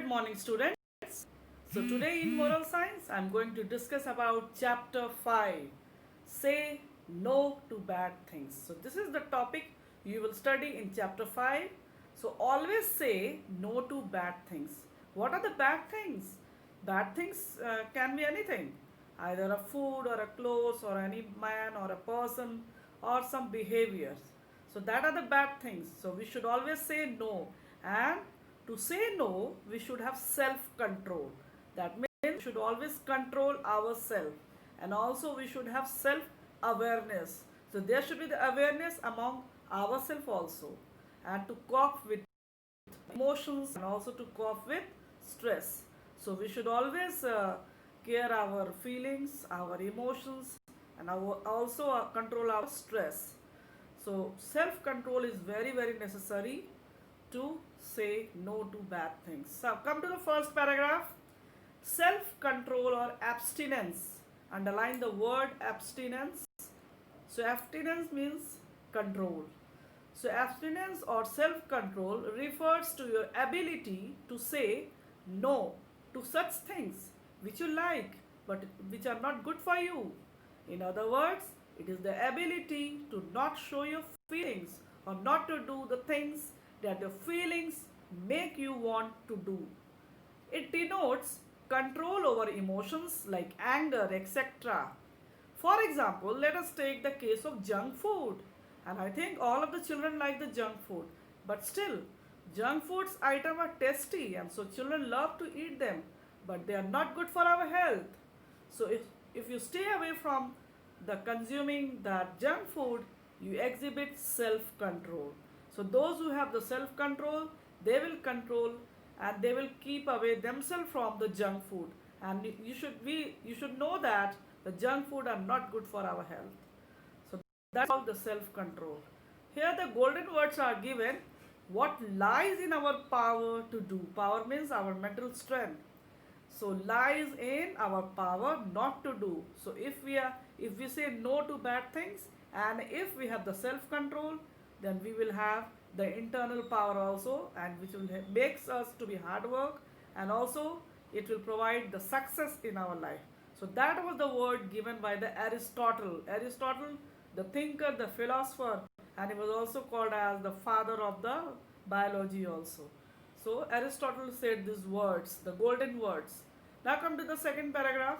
Good morning, students. So today in moral science, I'm going to discuss about chapter 5. Say no to bad things. So this is the topic you will study in chapter 5. So always say no to bad things. What are the bad things? Bad things can be anything, either a food or a clothes or any man or a person or some behaviors. So that are the bad things. So we should always say no. And to say no, we should have self control. That means we should always control ourselves. And also we should have self awareness. So there should be the awareness among ourselves also. And to cope with emotions and also to cope with stress. So we should always care our feelings, our emotions, and also control our stress. So self control is very necessary to say no to bad things. So come to the first paragraph. Self control or abstinence. Underline the word abstinence. So abstinence means control. So abstinence or self control refers to your ability to say no to such things which you like but which are not good for you. In other words, it is the ability to not show your feelings or not to do the things that your feelings make you want to do. It denotes control over emotions like anger, etc. For example, let us take the case of junk food. And I think all of the children like the junk food. But still, junk foods items are tasty and so children love to eat them. But they are not good for our health. So if you stay away from the consuming that junk food, you exhibit self-control. So those who have the self-control, they will control and they will keep away themselves from the junk food. And you should know that the junk food are not good for our health. So that's all the self-control. Here the golden words are given. What lies in our power to do? Power means our mental strength. So lies in our power not to do. So if we say no to bad things and if we have the self control, then we will have the internal power also, and which will makes us to be hard work, and also it will provide the success in our life. So that was the word given by the Aristotle, the thinker, the philosopher, and he was also called as the father of the biology also. So Aristotle said these words, the golden words. Now come to the second paragraph.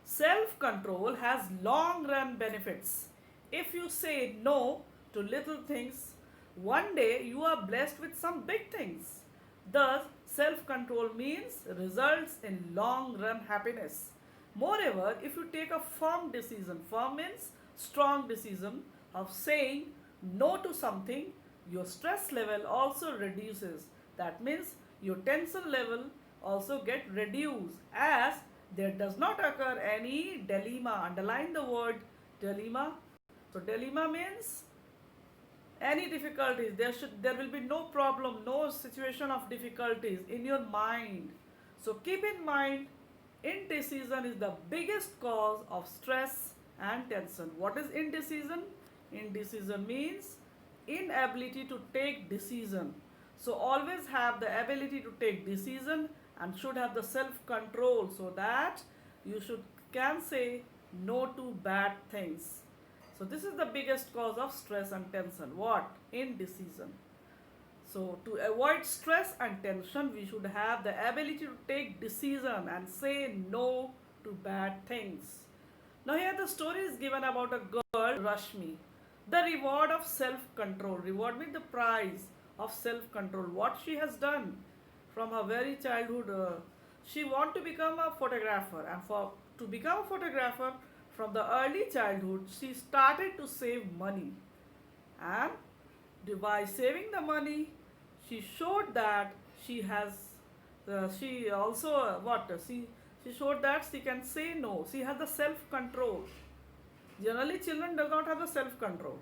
Self control has long run benefits. If you say no to little things, one day you are blessed with some big things. Thus, self control means results in long run happiness. Moreover, if you take a firm means strong decision of saying no to something, your stress level also reduces. That means your tension level also get reduced as there does not occur any dilemma. Underline the word dilemma. So dilemma means any difficulties. There will be no problem, no situation of difficulties in your mind. So keep in mind, indecision is the biggest cause of stress and tension. What is indecision? Indecision means inability to take decision. So always have the ability to take decision and should have the self control so that you should can say no to bad things. So this is the biggest cause of stress and tension. What? Indecision. So to avoid stress and tension, we should have the ability to take decision and say no to bad things. Now here the story is given about a girl, Rashmi. The reward of self-control. Reward means the prize of self-control. What she has done from her very childhood, she want to become a photographer, and for to become a photographer from the early childhood, she started to save money, and by saving the money, she showed that she has. She also she showed that she can say no. She has the self control. Generally, children do not have the self control,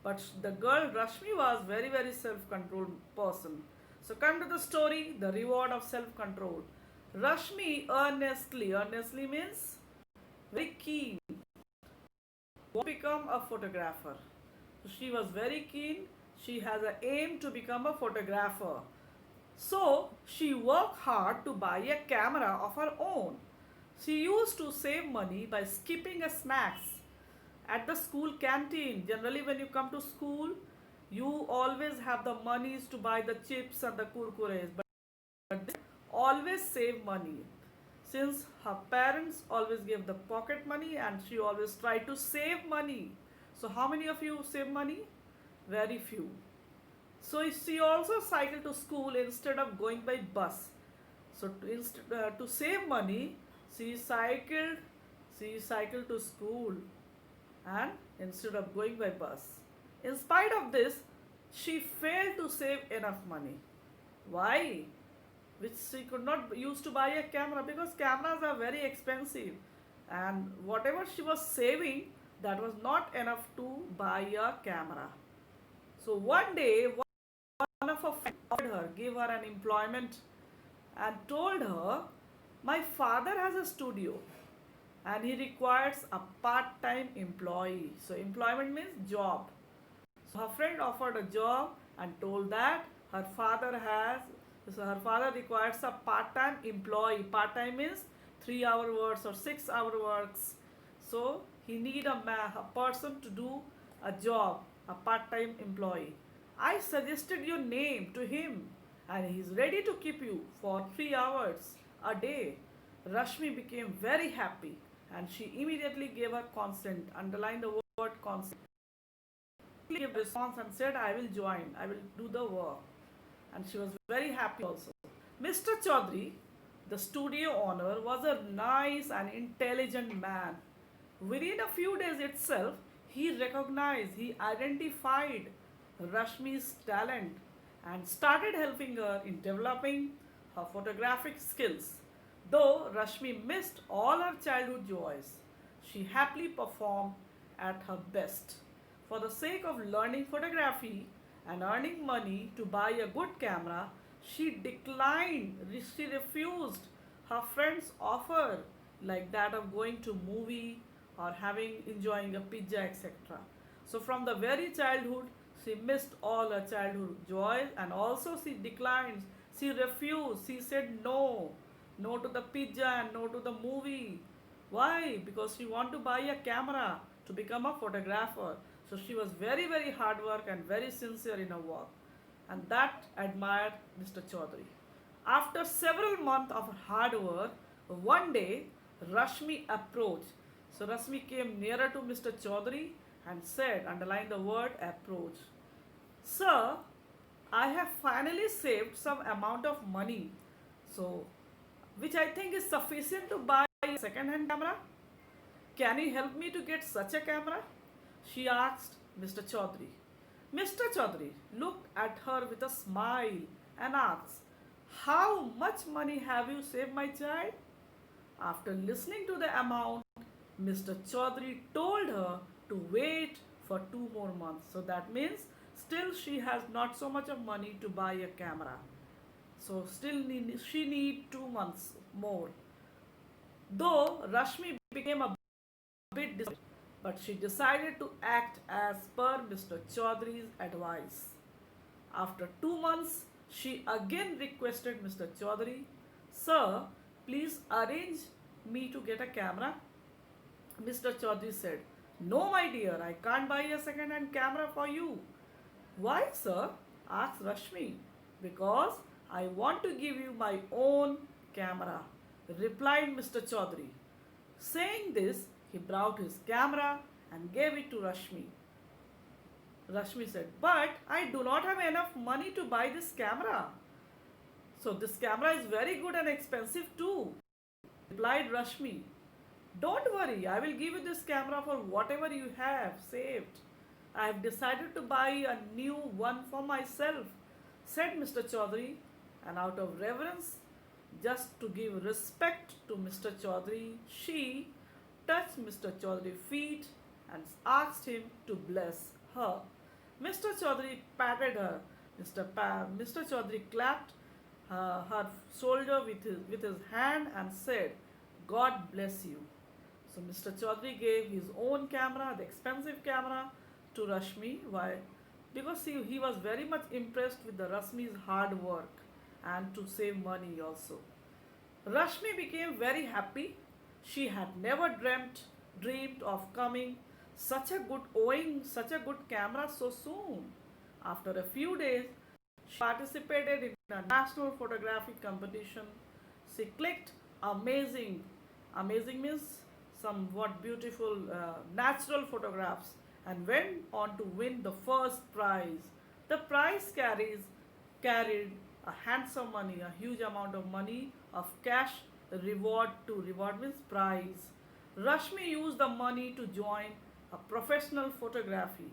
but the girl Rashmi was very self controlled person. So come to the story, the reward of self control. Rashmi earnestly means very keen, to become a photographer. So she was very keen. She has an aim to become a photographer. So she worked hard to buy a camera of her own. She used to save money by skipping a snacks at the school canteen. Generally, when you come to school, you always have the monies to buy the chips and the kurkures, but they always save money. Since her parents always gave the pocket money and she always tried to save money. So, how many of you save money? Very few. So she also cycled to school instead of going by bus. So to save money, she cycled she cycled to school and instead of going by bus. In spite of this, she failed to save enough money. Why? Which she could not use to buy a camera because cameras are very expensive, and whatever she was saving, that was not enough to buy a camera. So one day, one of her friends offered her, gave her an employment, and told her, "My father has a studio and he requires a part time employee." So, employment means job. So, her friend offered a job and told that her father requires a part time employee. Part time means 3 hour works or 6 hour works. So, he need a person to do a job, a part time employee. I suggested your name to him and he is ready to keep you for 3 hours a day. Rashmi became very happy and she immediately gave her consent. Underline the word consent. She gave response and said, "I will join, I will do the work." And she was very happy also. Mr. Chaudhary, the studio owner, was a nice and intelligent man. Within a few days itself, he recognized, he identified Rashmi's talent and started helping her in developing her photographic skills. Though Rashmi missed all her childhood joys, she happily performed at her best. For the sake of learning photography and earning money to buy a good camera, she declined, she refused her friend's offer like that of going to movie or having enjoying a pizza, etc. So from the very childhood she missed all her childhood joys, and also she declined, she refused, she said no, no to the pizza and no to the movie. Why? Because she want to buy a camera to become a photographer. So she was very very hard work and very sincere in her work, and that admired Mr. Chaudhary. After several months of hard work, one day Rashmi approached. So Rashmi came nearer to Mr. Chaudhary and said, underline the word approach, "Sir, I have finally saved some amount of money, so which I think is sufficient to buy a second hand camera. Can you help me to get such a camera?" She asked Mr. Chaudhary. Mr. Chaudhary looked at her with a smile and asked, "How much money have you saved, my child?" After listening to the amount, Mr. Chaudhary told her to wait for 2 more months. So that means still she has not so much of money to buy a camera. So still she need 2 months more. Though Rashmi became a bit disappointed, but she decided to act as per Mr. Chaudhary's advice. After 2 months, she again requested Mr. Chaudhary, "Sir, please arrange me to get a camera." Mr. Chaudhary said, "No, my dear, I can't buy a second hand camera for you." "Why, sir?" asked Rashmi. "Because I want to give you my own camera," replied Mr. Chaudhary. Saying this, he brought his camera and gave it to Rashmi. Rashmi said, "But I do not have enough money to buy this camera." "So this camera is very good and expensive too," replied Rashmi. "Don't worry, I will give you this camera for whatever you have saved. I have decided to buy a new one for myself," said Mr. Chaudhary, and out of reverence, just to give respect to Mr. Chaudhary, she touched Mr. Chaudhary's feet and asked him to bless her. Mr. Chaudhary patted her. Mr. Chaudhary clapped her shoulder with his hand and said, "God bless you." So Mr. Chaudhary gave his own camera, the expensive camera, to Rashmi. Why? Because he was very much impressed with the Rashmi's hard work and to save money also. Rashmi became very happy. She had never dreamed of coming such a good camera so soon. After a few days, she participated in a national photography competition. She clicked amazing. Amazing means somewhat beautiful natural photographs and went on to win the first prize. The prize carried a handsome money, a huge amount of money of cash reward means prize. Rashmi used the money to join a professional photography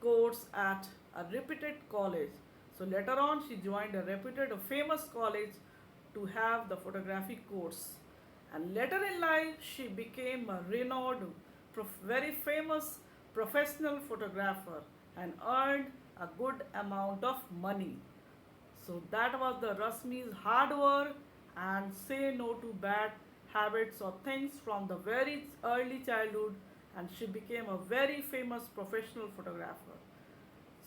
course at a reputed college. So later on, she joined a famous college to have the photography course. And later in life, she became a renowned, very famous professional photographer and earned a good amount of money. So that was the Rasmi's hard work and say no to bad habits or things from the very early childhood, and she became a very famous professional photographer.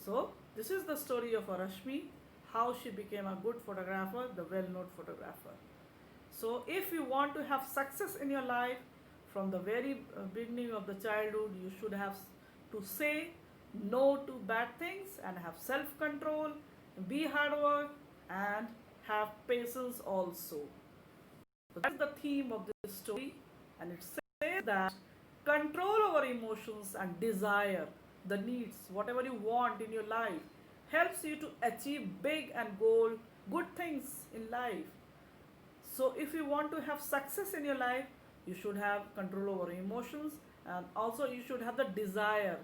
So this is the story of Rashmi, how she became a good photographer, the well-known photographer. So if you want to have success in your life from the very beginning of the childhood, you should have to say no to bad things and have self-control, be hard work and have patience also. So that's the theme of this story, and it says that control over emotions and desire, the needs, whatever you want in your life, helps you to achieve big and good things in life. So if you want to have success in your life, you should have control over emotions and also you should have the desire.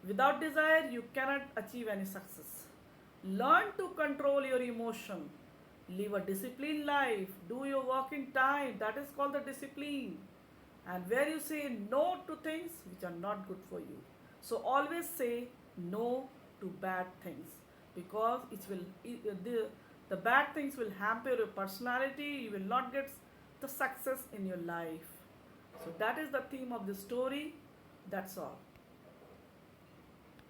Without desire, you cannot achieve any success. Learn to control your emotion. Live a disciplined life. Do your work in time. That is called the discipline. And where you say no to things which are not good for you. So always say no to bad things because the bad things will hamper your personality. You will not get the success in your life. So that is the theme of the story. That's all.